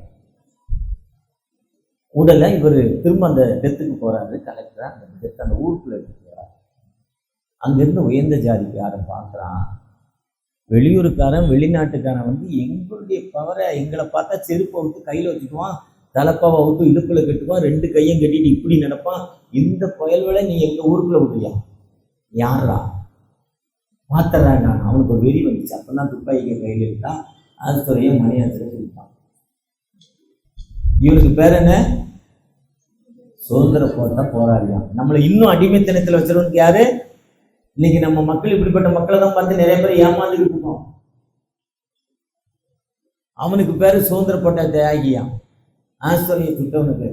உடலை இவர் திரும்ப அந்த டெத்துக்கு போகிறாரு, கலெக்டராக அந்த டெத்து அந்த ஊருக்குள்ள எடுத்துட்டு போகிறார். அங்கேருந்து உயர்ந்த ஜாதிக்கு யாரை பார்க்குறான், வெளியூருக்காரன் வெளிநாட்டுக்காரன் வந்து எங்களுடைய பவரை எங்களை பார்த்தா செருப்பை விட்டு கையில் வச்சுக்குவான், தலைப்பாவை விட்டு இடுப்பில் கட்டுவான், 2 கையும் கட்டிட்டு இப்படி நடப்பான். இந்த புயல்வேளை நீ எங்கள் ஊருக்குள்ள விட்டுறியா? யாரா பார்த்துறாங்க. அவனுக்கு ஒரு வெறி வந்துச்சு. அப்போ தான் துப்பாக்கி கையில் எடுத்தான், ஆஸ்துறையை மணியாத்திரை கொடுத்தான். இவனுக்கு பேர் என்ன? சுதந்திர போராட்ட போராடியான். நம்மளை இன்னும் அடிமைத்தனத்தில் வச்சிருவனுக்கு யாரு? இன்னைக்கு நம்ம மக்கள் இப்படிப்பட்ட மக்களை தான் பார்த்து நிறைய பேர் ஏமாந்துக்கிட்டு இருக்கோம். அவனுக்கு பேரு சுதந்திர போராட்ட தியாகியான். ஆஸ்வரிய சுட்டவனுக்கு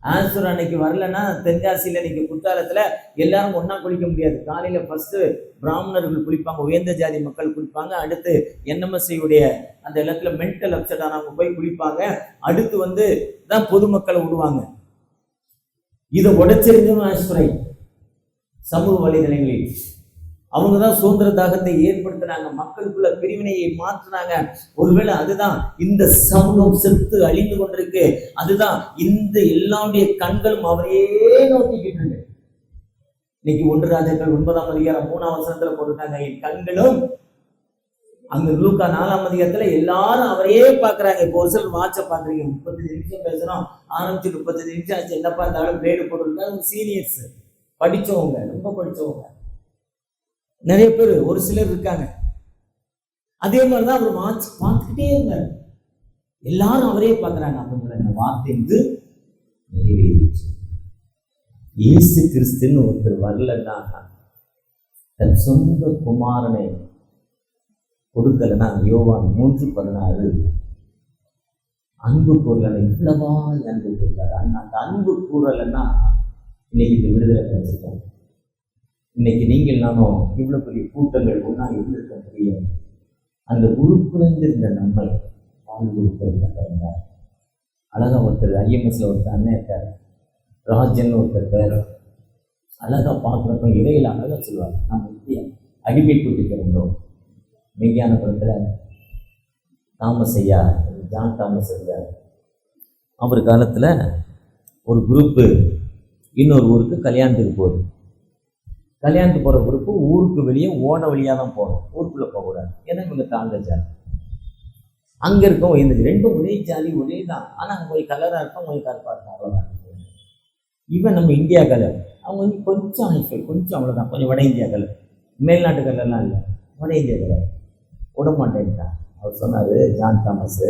ஆன்சர் அன்னைக்கு வரலன்னா தென்காசியில் இன்னைக்கு குற்றாலத்தில் எல்லாரும் ஒன்றா குளிக்க முடியாது. காலையில் ஃபஸ்ட்டு பிராமணர்கள் குளிப்பாங்க, உயர்ந்த ஜாதி மக்கள் குளிப்பாங்க. அடுத்து என்எம்எஸ்சியுடைய அந்த இடத்துல மென்டல் அப்செட் ஆனவங்க போய் குளிப்பாங்க. அடுத்து தான் பொதுமக்களை விடுவாங்க. இதை உடைச்செறிஞ்சவன் ஆஸ்வரை சமூக வலைதளங்களில் அவங்க தான் சுதந்திர தாகத்தை ஏற்படுத்தினாங்க, மக்களுக்குள்ள பிரிவினையை மாற்றினாங்க. ஒருவேளை அதுதான் இந்த சமூகம் செத்து அழிந்து கொண்டிருக்கு. அதுதான் இந்த எல்லாருடைய கண்களும் அவரையே நோக்கிக்கிட்டு இருக்கு. இன்னைக்கு 1 ராஜாக்கள் 9ஆம் அதிகாரம் 3ஆம் வசனத்துல போட்டுட்டாங்க, என் கண்களும். அங்க லூக்கா 4ஆம் அதிகாரத்துல எல்லாரும் அவரையே பாக்குறாங்க. இப்போ ஒரு சிலர் வாட்ச பாக்குறீங்க, 35 நிமிஷம் பேசுறோம், ஆரம்பிச்சு 35 நிமிஷம் ஆச்சு, என்னப்பா இருந்தாலும் பிளேடு போட்டுருக்காங்க. சீனியர்ஸ், படிச்சவங்க, ரொம்ப படிச்சவங்க நிறைய பேர், ஒரு சிலர் இருக்காங்க. அதே மாதிரிதான் அவர் வாட்ச் பார்த்துக்கிட்டே இருந்தார். எல்லாரும் அவரே பார்க்குறாங்க. அப்படிங்கிற வார்த்தை நிறைவேறிச்சு. இயேசு கிறிஸ்துன்னு ஒருத்தர் வரலன்னா, தன் சொந்த குமாரனை கொடுக்கலன்னா, யோவான் 3:16 அன்பு கூறலை இவ்வளவா அன்பு கூறாரு. அந்த அன்பு கூறலைன்னா இன்னைக்கு இந்த விடுதலை கிடைச்சிட்டோம். இன்னைக்கு நீங்கள் நானும் இவ்வளவு பெரிய கூட்டங்கள் ஒன்றா இருந்திருக்க முடியும். அந்த உருக்குறைந்திருந்த நம்மை வாழ்ந்து அழகா ஒருத்தர் ஐஎம்எஸ்ல ஒருத்தர் அண்ணன் இருக்கார், ராஜன் ஒருத்தர் பேர். அழகா பார்க்குறப்ப இடையில அழகா சொல்லுவாங்க, நம்ம இப்படி அடிமைப்பட்டு கிடந்தோம். மெய்யான படத்தில் தாமஸ் ஐயா, ஜான் தாமஸ் இருந்தார். அவர் காலத்தில் ஒரு குரூப்பு இன்னொரு ஊருக்கு கல்யாணத்துக்கு போகுது. கல்யாணத்துக்கு போகிற குரூப்பு ஊருக்கு வெளியே ஓட வழியாக தான் போகணும், ஊருக்குள்ளே போகக்கூடாது. ஏன்னா இவங்க தாழ்ந்த ஜாதி, அங்கே இருக்கோம் இந்த ரெண்டும் ஒரே ஜாதி ஒரே தான். ஆனால் அங்கே போய் கலராக இருக்கும், போய் கருப்பாக இருக்கும், அவ்வளோதான். இவன் நம்ம இந்தியா கலர், அவங்க கொஞ்சம் ஹைஃபை, கொஞ்சம் அவ்வளோதான், கொஞ்சம் வட இந்தியா கலர், மேல்நாட்டு கலர்லாம் இல்லை, வட இந்தியா கலர். விட மாட்டேன்ட்டான். அவர் சொன்னார், ஜான் தாமஸு.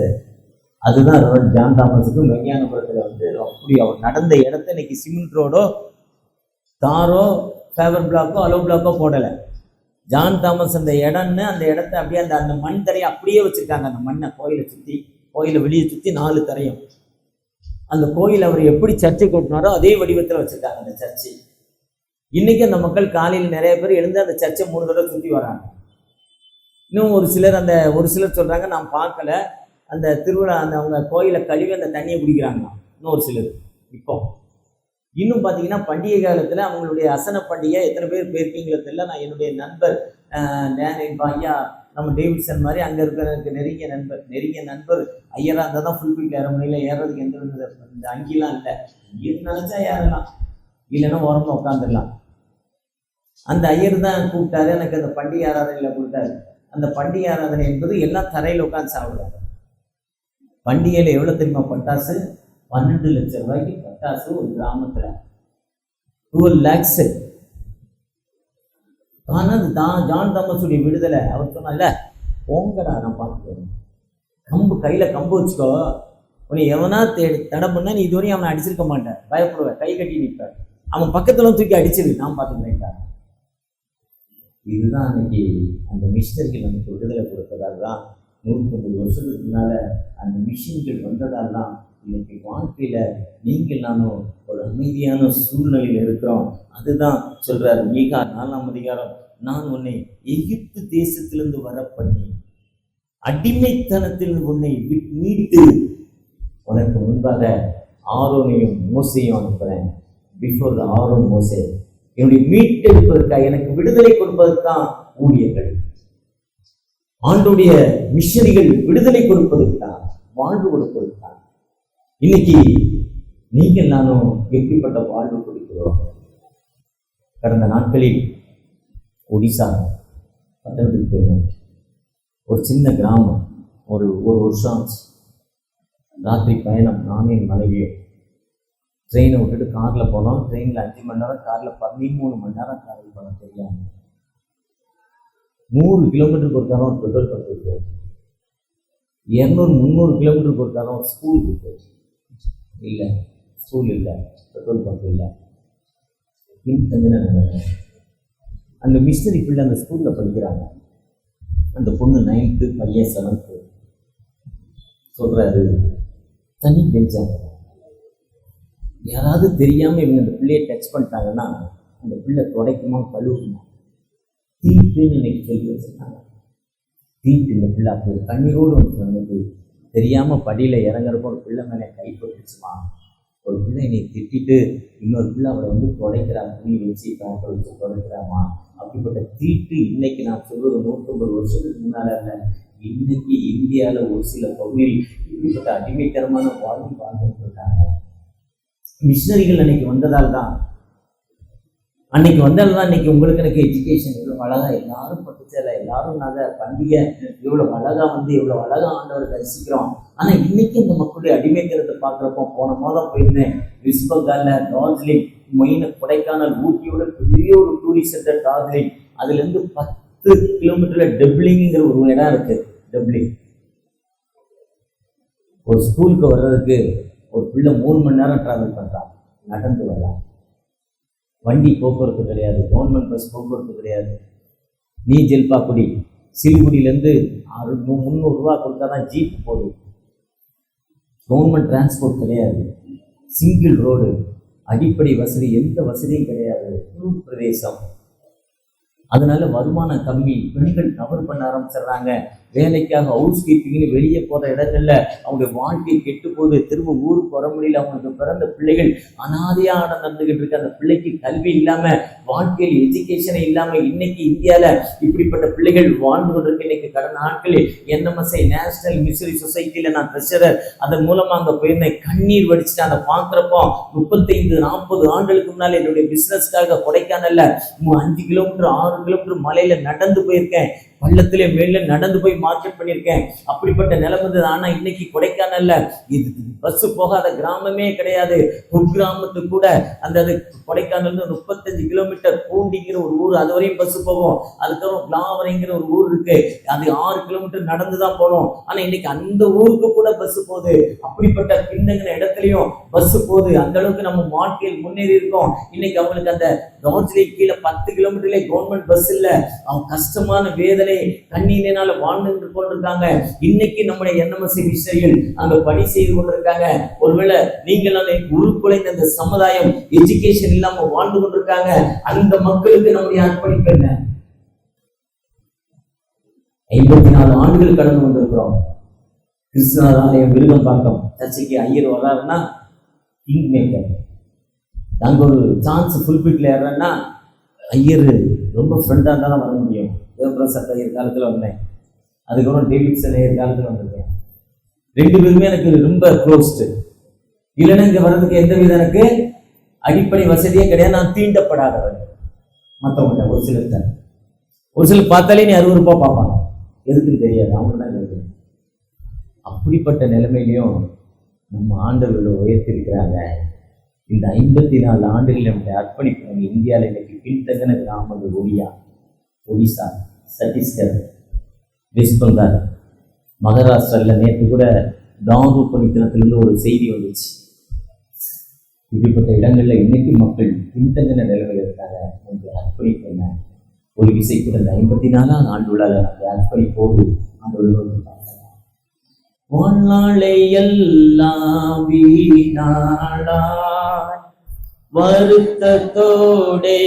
அதுதான் ஜான் தாமஸுக்கு மெய்யானபுரத்தில் அப்படி அவர் நடந்த இடத்த இன்னைக்கு சிமெண்ட் ரோடோ தாரோ ஃபேவர் பிளாக்கோ அலோ பிளாக்கோ போடலை. ஜான் தாமஸ் அந்த இடம்னு அந்த இடத்த அப்படியே அந்த மண் தரையை அப்படியே வச்சுருக்காங்க. அந்த மண்ணை கோயிலை சுற்றி, கோயிலை வெளியே சுற்றி 4 தரையும். அந்த கோயில் அவர் எப்படி சர்ச்சை கொட்டினாரோ அதே வடிவத்தில் வச்சுருக்காங்க அந்த சர்ச்சை. இன்றைக்கி அந்த மக்கள் காலையில் நிறைய பேர் எழுந்து அந்த சர்ச்சை 3 தடவை சுற்றி வராங்க. இன்னும் ஒரு சிலர் சொல்கிறாங்க, நான் பார்க்கல, அந்த திருவிழா அந்த அவங்க கோயிலை கழுவி அந்த தண்ணியை குடிக்கிறாங்க. இன்னும் ஒரு சிலர் இப்போ இன்னும் பார்த்தீங்கன்னா பண்டிகை காலத்தில் அவங்களுடைய அசன பண்டிகை எத்தனை பேர் போயிருக்கீங்களோ தெரியல. நான் என்னுடைய நண்பர் ஐயா நம்ம டேவிட்சன் மாதிரி அங்கே இருக்கிற எனக்கு நெருங்கிய நண்பர் ஐயராக இருந்தால் தான் ஃபுல் பீட் ஏற முடியல. ஏறதுக்கு எந்த இந்த அங்கெல்லாம் இல்லை, இது நினச்சா ஏறலாம், இல்லைன்னா ஓரமாக உட்காந்துடலாம். அந்த ஐயர் தான் கூப்பிட்டாரு, எனக்கு அந்த பண்டிகை ஆராதனையில் கொடுத்தாரு. அந்த பண்டிகை ஆராதனை என்பது எல்லாம் தரையில் உட்காந்து சாப்பிடுவாங்க. பண்டிகையில் எவ்வளோ தெரியுமா பட்டாசு? 12 லட்சம் ரூபாய்க்கு பட்டாசு ஒரு கிராமத்தில் 12 lakhs. ஆனால் ஜான் தாமஸுடைய விடுதலை அவர் சொன்னால, போங்கடா நான் பார்த்துக்கிறேன், கையில் கம்பு வச்சுக்கோ, உன்னை எவனா தடை பண்ணா நீ இதுவரையும் அவனை அடிச்சிருக்க மாட்டேன், பயப்படுவேன், கை கட்டி நிற்பார், அவன் பக்கத்தில் தூக்கி அடிச்சிரு, நான் பார்த்துக்கிறேன்டா. இதுதான் அன்னைக்கு அந்த மிஷினர்கள் நமக்கு விடுதலை கொடுத்ததால் தான் 150 வருஷத்துக்கு முன்னால அந்த மிஷின்கள் வந்ததால் தான் இன்னைக்கு வாழ்க்கையில நீங்கள் நானும் ஒரு அமைதியான சூழ்நிலையில் இருக்கிறோம். அதுதான் சொல்றாரு மீகா 4ஆம் அதிகாரம், நான் உன்னை எகிப்து தேசத்திலிருந்து வர பண்ணி அடிமைத்தனத்தில் உன்னை மீட்டு உனக்கு முன்பாக ஆரோனையும் மோசையும் அனுப்புறேன். பிஃபோர் த ஆரோன் மோசே, என்னுடைய மீட்டெடுப்பதற்காக, எனக்கு விடுதலை கொடுப்பதற்கான் ஊழியர்கள். ஆண்டுடைய மிஷனரிகள் விடுதலை கொடுப்பதற்காக, வாழ்வு கொடுப்பதற்காக. இன்னைக்கு நீங்கள் நானும் எப்படிப்பட்ட வாழ்வு கொடுக்கிறோம்? கடந்த நாட்களில் ஒடிசா பட்டணத்துக்கு போயிருந்தேன். ஒரு சின்ன கிராமம், ஒரு வருஷம் ஆச்சு. ராத்திரி பயணம், நானே மனைவியே ட்ரெயினை விட்டுட்டு காரில் போனோம். ட்ரெயினில் 5 மணி நேரம், காரில் 13 மணி நேரம் டிராவல் பண்ண தெரியாமல் 100 கிலோமீட்டருக்கு ஒரு காரம் ஒரு பெட்ரோல் பங்க் இருக்கு, 200-300 கிலோமீட்டருக்கு ஒரு காரம் ஒரு ஸ்கூல் இருக்கு, இல்லை ஸ்கூல் இல்லை, பெட்ரோல் பம்ப் இல்லை, பின்தங்கின நிலைமை. அந்த மிஷினரி பிள்ளை அந்த ஸ்கூலில் படிக்கிறாங்க. அந்த பொண்ணு 9th, பையன் 7th. சொல்கிறாரு, தண்ணி பெஞ்சாங்க. யாராவது தெரியாமல் இவங்க அந்த பிள்ளையை டச் பண்ணிட்டாங்கன்னா அந்த பிள்ளை துடைக்குமா கழுவுமா? தீட்டுன்னு இன்னைக்கு சொல்லி வச்சுருக்காங்க. தீட்டு. இந்த பிள்ளை அப்படி கண்ணீரோடு ஒன்று சொன்னது, தெரியாமல் படியில் இறங்குறப்போ ஒரு பிள்ளை மேலே கைப்பட்டுச்சுமா. ஒரு பிள்ளை என்னை திட்டிட்டு இன்னொரு பிள்ளை அவளை வந்து துடைக்கிறா, துணி வச்சு பேப்பை வச்சு துடைக்கிறாமா. அப்படிப்பட்ட தீட்டு இன்னைக்கு நான் சொல்வது 150 வருஷத்துக்கு முன்னால் இல்லை, இன்னைக்கு இந்தியாவில் ஒரு சில பகுதியில் இப்படிப்பட்ட அடிமைத்தனமான வாழ்ந்துட்டு இருக்காங்க. மிஷினரிகள் அன்னைக்கு வந்ததால் தான் இன்னைக்கு உங்களுக்கு எனக்கு எஜுகேஷன் இவ்வளோ அழகா எல்லாரும் பட்டுச்சல, எல்லாரும் நாங்கள் பண்டிகை இவ்வளோ அழகா வந்து இவ்வளோ அழகா ஆண்டவரை தரிசிக்கிறோம். ஆனால் இன்னைக்கு இந்த மக்களுடைய அடிமைத்தனத்தை பார்க்குறப்போ, போன மாதம் போயிருந்தேன் வெஸ்ட் பெங்காலில், டார்ஜிலிங், மெயின் கொடைக்கானல், ஊட்டியோட பெரிய ஒரு டூரிஸ்ட் சென்டர் டார்ஜிலிங். அதுலேருந்து 10 கிலோமீட்டரில் டெப்ளிங்கிற ஒரு இடம் இருக்கு. டெப்ளிங் ஒரு ஸ்கூலுக்கு வர்றதுக்கு ஒரு பிள்ளை 3 மணி நேரம் டிராவல் பண்ணுறான், நடந்து வரலாம். வண்டி போக்குவரத்து கிடையாது, கவர்மெண்ட் பஸ் போக்குவரத்து கிடையாது. நீ ஜெல்பாக்குடி, சிலிகுடியிலேருந்து 300 ரூபா கொடுத்தா தான் ஜீப் போகுது. கவர்மெண்ட் டிரான்ஸ்போர்ட் கிடையாது, சிங்கிள் ரோடு, அடிப்படை வசதி எந்த வசதியும் கிடையாது, பிரதேசம். அதனால வருமானம் கம்மி. பெண்கள் தவறு பண்ண ஆரம்பிச்சிடுறாங்க. வேலைக்காக ஹவுஸ் கீப்பிங்னு வெளியே போகிற இடங்கள்ல அவங்களுடைய வாழ்க்கை கெட்டு போகுது. திரும்ப ஊருக்கு வர முடியல. அவங்களுக்கு பிறந்த பிள்ளைகள் அனாதையாக நடந்துகிட்டு இருக்கு. அந்த பிள்ளைக்கு கல்வி இல்லாமல், வாழ்க்கையில் எஜுகேஷனே இல்லாமல் இன்னைக்கு இந்தியாவில் இப்படிப்பட்ட பிள்ளைகள் வாழ்ந்து கொண்டிருக்கு. இன்னைக்கு கடந்த நாட்களில் NMSI நேஷனல் மிஷனரி சொசைட்டியில் நான் ட்ரெஷரர், அதன் மூலமாக அங்கே போயிருந்தேன். கண்ணீர் வடிச்சுட்டு அதை பார்க்குறப்போ 35-40 ஆண்டுகளுக்கு முன்னால் என்னுடைய பிஸ்னஸ்க்காக கொடைக்கானல்ல 5 கிலோமீட்டர் 6 கிலோமீட்டர் மலையில நடந்து போயிருக்கேன். பள்ளத்திலே மேல நடந்து போய் மார்க்கெட் பண்ணியிருக்கேன். அப்படிப்பட்ட நிலைமை இருந்தது. ஆனா இன்னைக்கு கொடைக்கானல்ல இது பஸ் போகாத கிராமமே கிடையாது. குக்கிராமத்துக்கு கூட அந்த கொடைக்கானல் 35 கிலோமீட்டர் பூண்டிங்கிற ஒரு ஊர், அது வரையும் பஸ் போகும். அதுக்கப்புறம் பிளாவரைங்கிற ஒரு ஊர் இருக்கு, அது 6 கிலோமீட்டர் நடந்துதான் போகணும். ஆனா இன்னைக்கு அந்த ஊருக்கு கூட பஸ் போகுது. அப்படிப்பட்ட பின்தங்கின இடத்துலயும் பஸ் போகுது. அந்த அளவுக்கு நம்ம வாழ்க்கையில் முன்னேறி இருக்கோம். இன்னைக்கு அவங்களுக்கு அந்த டார்ஜிலிங் கீழே 10 கிலோமீட்டர்ல கவர்மெண்ட் பஸ் இல்ல. அவங்க கஷ்டமான வேதனை கண்ணீரினால வாழ்ந்து கொண்டிருக்காங்க. இன்னைக்கு நம்முடைய NMSI மிஷனரிகள் அங்க பணி செய்து கொண்டிருக்காங்க. ஒருவேளை நீங்கள் அந்த உருக்குலைந்த அந்த சமுதாயம் எஜுகேஷன் இல்லாம வாழ்ந்து கொண்டிருக்காங்க. அந்த மக்களுக்கு நம்முடைய அர்ப்பணிப்பு என்ன? 54 ஆண்டுகள் கடந்து கொண்டிருக்கிறோம். கிருஷ்ணர் ஆலயம் விருகம்பாக்கம் சர்ச்சைக்கு ஐயர் வர்றாருன்னா கிங் மேக்கர். நாங்க ஒரு சான்ஸ் ஃபுல்பிட்ல ஏறன்னா ஐயர் ரொம்ப ஃப்ரெண்டாக இருந்தாலும் வர முடியும். தேவபிரசாத் ஐயர் காலத்தில் வந்தேன், அதுக்கப்புறம் டேவிட்சன் ஐயர் காலத்தில் வந்திருக்கேன். 2 பேருமே எனக்கு ரொம்ப க்ளோஸ்டு. இல்லைன்னா இங்கே வர்றதுக்கு எந்த வித எனக்கு அடிப்படை வசதியே கிடையாது. நான் தீண்டப்படாதவன். மற்றவங்க ஒரு சிலர் பார்த்தாலே நீ 60 ரூபாய் பார்ப்பாங்க, எதுக்குன்னு தெரியாது, அவங்க தான் இருக்கு. அப்படிப்பட்ட நிலைமையிலையும் நம்ம ஆண்டவர்களை உயர்த்திருக்கிறாங்க. இந்த 54 ஆண்டுகள் நம்முடைய அர்ப்பணிப்பு. நம்ம இந்தியாவில் இன்னைக்கு பின்தங்கின கிராமங்கள் ஒடிசா, சத்தீஸ்கர், வெஸ்ட் பெங்கால், மகாராஷ்டிராவில் நேற்று கூட தாரூபணித்தனத்திலிருந்து ஒரு செய்தி வந்துச்சு. இப்படிப்பட்ட இடங்கள்ல இன்னைக்கு மக்கள் பின்தங்கின நிலைமையில் இருக்காங்க. நம்முடைய அர்ப்பணிப்பு என்ன? ஒரு விசை கூட இந்த 54ஆம் ஆண்டு விழாவில் நம்முடைய அர்ப்பணிப்போடு ஆண்டு வாழ்நாளை எல்லாம் வீணாளாய் வருத்தத்தோடே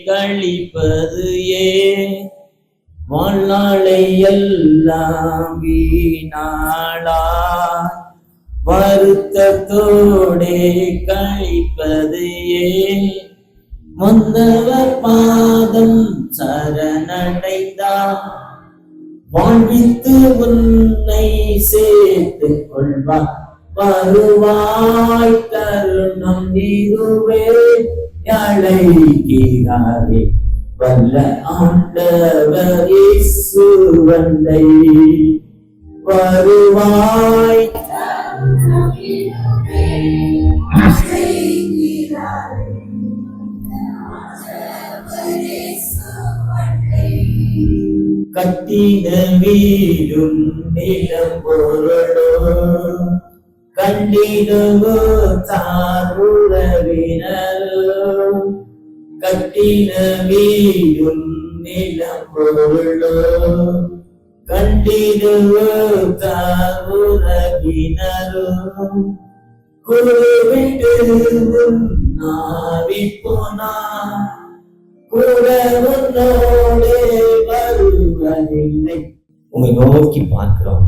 கழிப்பது ஏன்? வாழ்நாளை எல்லாம் வீணாளாய் வருத்தத்தோடே கழிப்பது ஏன்? வந்தவர் பாதம் சரணடைந்தார், வாழ்வித்து உன்னை சேர்த்துக் கொள்வார். வருவாய் தருணம் இதுவே, அழைக்கிறாரே வல்ல ஆண்டவர் இயேசு வந்தை. வருவாய் கட்டின வீடும் நிலம் பொருளோ கண்டிடுவோ தாருறவினரோ கட்டின வீடும் நிலம் பொருளோ கண்டிடுவோ தாருறவினரோ குருவிட்டு நாவி போனா கூட உன்னோடு வருவதில்லை. உங்களை நோக்கி பார்க்கிறோம்.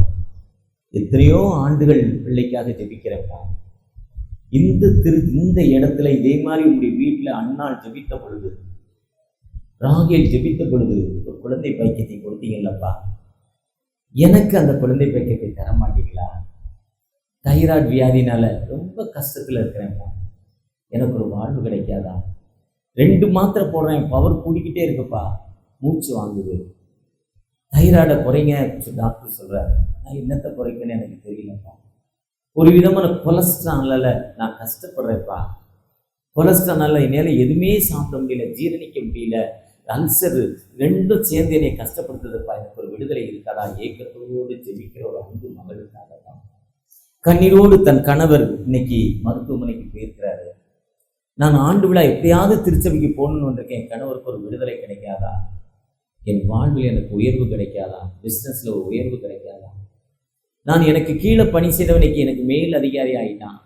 எத்தனையோ ஆண்டுகள் பிள்ளைக்காக ஜெபிக்கிறப்பா, இந்த இடத்துல இதே மாதிரி உங்களுடைய வீட்டுல அண்ணாள் ஜெபித்த பொழுது, ராகேல் ஜெபித்த பொழுது ஒரு குழந்தை பைக்கியத்தை கொடுத்தீங்கல்லப்பா, எனக்கு அந்த குழந்தை பைக்கியத்தை தர மாட்டீங்களா? தைராய்டு வியாதினால ரொம்ப கஷ்டத்துல இருக்கிறேன்ப்பா, எனக்கு ஒரு வாழ்வு கிடைக்காதா? 2 மாத்திரை போடுறேன், பவர் கூடிக்கிட்டே இருக்குப்பா, மூச்சு வாங்குது. தைராய்டை குறைங்க டாக்டர் சொல்றாரு. நான் என்னத்தை குறைக்கன்னு எனக்கு தெரியலப்பா. ஒரு விதமான கொலஸ்ட்ரால்ல நான் கஷ்டப்படுறேன்ப்பா. கொலஸ்ட்ரால்னால என்னால் எதுவுமே சாப்பிட முடியல, ஜீரணிக்க முடியல, அல்சர் 2ம் சேர்ந்து என்னை கஷ்டப்படுத்துறதுப்பா. எனக்கு ஒரு விடுதலை இருக்காதா? ஏக்கத்தோடு ஜெபிக்கிற ஒரு அன்பு மகளுக்காக தான் கண்ணீரோடு தன் கணவர் இன்னைக்கு மருத்துவமனைக்கு போயிருக்கிறாரு. நான் ஆண்டு விழா எப்படியாவது திருச்சபைக்கு போகணும்னு வந்திருக்கேன். என் கணவருக்கு ஒரு விடுதலை கிடைக்காதா? என் வாழ்வில் எனக்கு உயர்வு கிடைக்காதா? பிஸ்னஸ்ல ஒரு உயர்வு கிடைக்காதா? நான் எனக்கு கீழே பணி செய்தவனுக்கு எனக்கு மேல் அதிகாரி ஆயிட்டான்.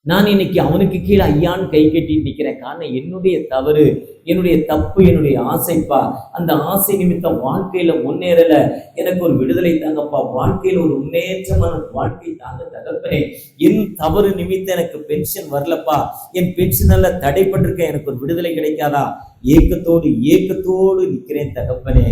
நான் இன்னைக்கு அவனுக்கு கீழே ஐயான்னு கை கட்டிட்டு நிற்கிறேன். காரணம் என்னுடைய தவறு, என்னுடைய தப்பு, என்னுடைய ஆசைப்பா. அந்த ஆசை நிமித்தம் வாழ்க்கையில முன்னேறல. எனக்கு ஒரு விடுதலை தாங்கப்பா, வாழ்க்கையில ஒரு முன்னேற்றமான வாழ்க்கை தாங்க தகப்பனே. என் தவறு நிமித்தம் எனக்கு பென்ஷன் வரலப்பா, என் பென்ஷனால தடைப்பட்டிருக்க, எனக்கு ஒரு விடுதலை கிடைக்காதா? ஏக்கத்தோடு நிற்கிறேன் தகப்பனே.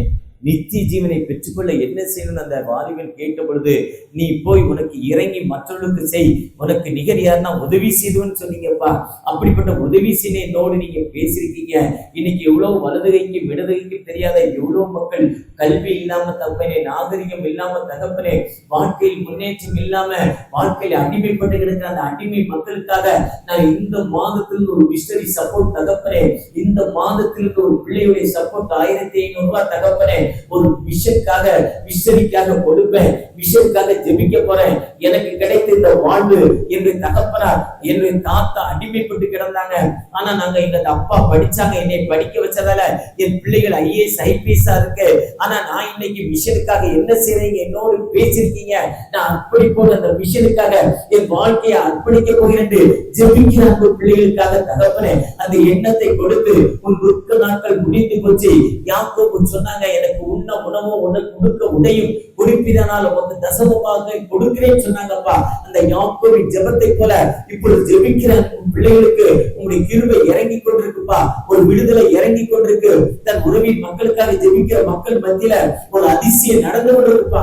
நித்திய ஜீவனை பெற்றுக்கொள்ள என்ன செய்யணும்னு அந்த வாலிபன் கேட்ட பொழுது, நீ போய் உனக்கு இறங்கி மற்றவர்களுக்கு செய், உனக்கு நிகர் யாருன்னா உதவி செய்துன்னு சொன்னீங்கப்பா. அப்படிப்பட்ட உதவி செய்ய என்னோடு நீங்க பேசியிருக்கீங்க. இன்னைக்கு எவ்வளவு வலதுகைக்கு இடதுகைக்கு தெரியாத எவ்வளவு மக்கள் கல்வி இல்லாம தகப்பனே, நாகரிகம் இல்லாம தகப்பனே, வாழ்க்கையில் முன்னேற்றம் இல்லாம வாழ்க்கையில் அடிமைப்பட்டு கிடக்கிற அந்த அடிமை மக்களுக்காக நான் இந்த மாதத்திலிருந்து ஒரு மிஷனரி சப்போர்ட் தகப்பனே, இந்த மாதத்திலிருந்து ஒரு பிள்ளையுடைய சப்போர்ட் 1500 ரூபாய் தகப்பனே, ஒரு மிஷனரிக்காக கொடுப்பேன், மிஷனுக்காக ஜெபிக்க போறேன். எனக்கு கிடைத்த இந்த வாழ்வு என்னுடைய தகப்பனார் என்னுடைய தாத்தா அடிமைப்பட்டு கிடந்தாங்க. ஆனா நாங்க எங்க அப்பா படிச்சாங்க, என்னை படிக்க வச்சதால என் பிள்ளைகள் IAS IPS இருக்கு. ஆனா நான் இன்னைக்கு மிஷனுக்காக என்ன செய்றீங்க என்னோடு பேசிருக்கீங்க. நான் அப்படி போல அந்த மிஷனுக்காக என் வாழ்க்கையை அர்ப்பணிக்க போகிறேன் ஜெபிக்கிற அந்த பிள்ளைகளுக்காக தகப்பனே, அந்த எண்ணத்தை கொடுத்து உன் துக்க நாட்கள் முடிந்து போச்சு. யாக்கோபு சொன்னாங்க, எனக்கு உண்ண உணவோ உனக்கு கொடுக்க உடையும் கொடுப்பினால உனக்கு தசமமாக கொடுக்கிறேன்னு சொன்னாங்கப்பா. அந்த யாக்கோபின் ஜெபத்தை போல இப்பொழுது ஜெபிக்கிற பிள்ளைகளுக்கு உங்களுடைய கிருபை இறங்கி கொண்டிருக்குப்பா, ஒரு விடுதலை இறங்கி கொண்டிருக்கு. தன் உறவின் மக்களுக்காக ஜெபிக்கிற மக்கள் மத்தியில ஒரு அதிசயம் நடந்து கொண்டிருக்குப்பா.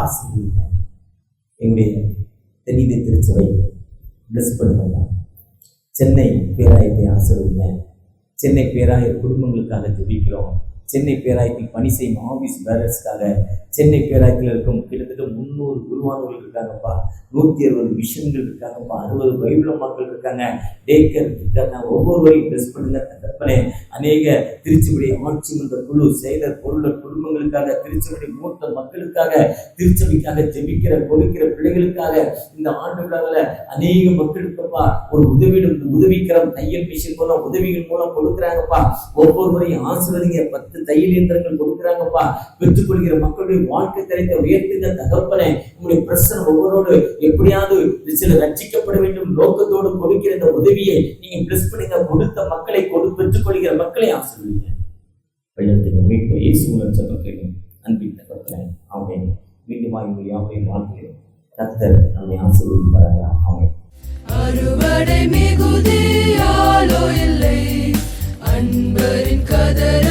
எங்களுடைய தென்னிந்திய திருச்சபை பிளஸ் பண்ணுங்க. சென்னை பேராயத்தை ஆசிர்வதிங்க. சென்னை பேராயர் குடும்பங்களுக்காக ஜெபிக்கிறோம். சென்னை பேராயத்தில் பணி செய்யும் ஆபீஸ் பேரர்ஸ்க்காக, சென்னை பேராயத்தில் இருக்கும் கிட்டத்தட்ட 300 குருவானவர்கள் இருக்காங்கப்பா, 160 மிஷன்கள் இருக்காங்கப்பா, 60 பைபிள் மக்கள் இருக்காங்க, டேக்கர் இருக்காங்க. ஒவ்வொருவரையும் பிளஸ் பண்ணுங்க தகப்பனே. அநேக திருச்சபை ஆட்சி மன்ற குழு செயலர் பொருளர் குடும்பங்களுக்காக, திருச்சபை மூத்த மக்களுக்காக, திருச்சபைக்காக ஜெபிக்கிற கொடுக்கிற பிள்ளைகளுக்காக இந்த ஆண்டு விழாவில் அநேக மக்களுக்குப்பா ஒரு உதவிக்கிறம் தையல் மிஷின் மூலம் உதவிகள் மூலம் கொடுக்குறாங்கப்பா. ஒவ்வொருவரையும் ஆசிர்வதிங்க. 10 தையல் இயந்திரங்கள் கொடுக்குறாங்கப்பா. பெற்றுக்கொள்கிற மக்களுடைய வாழ்க்கை தரத்தை உயர்த்துங்க தகப்பனே. உங்களுடைய பிரச்சனை ஒவ்வொருவரோடு எப்படியாவது சில ரட்சிக்கப்பட வேண்டும் நோக்கத்தோடு கொடுக்கிற இந்த உதவியை நீங்க பிளஸ் பண்ணுங்க. கொடுத்த மக்களை பெற்றுக்கொள்கிற மக்களை ஆசிர்வதிங்க. வெள்ளத்துக்கு மீட்பு இயேசு மூலம் ஜெபிக்கிறேன் அன்பின் தகப்பனே. ஆமென். மீண்டும் யாவரையும் வாழ்த்துகிறேன். கர்த்தர் நம்மை ஆசீர்வதிப்பாராக. ஆமென். அறுவடை மிகுதியாலோ இல்லை, அன்பரின் கதற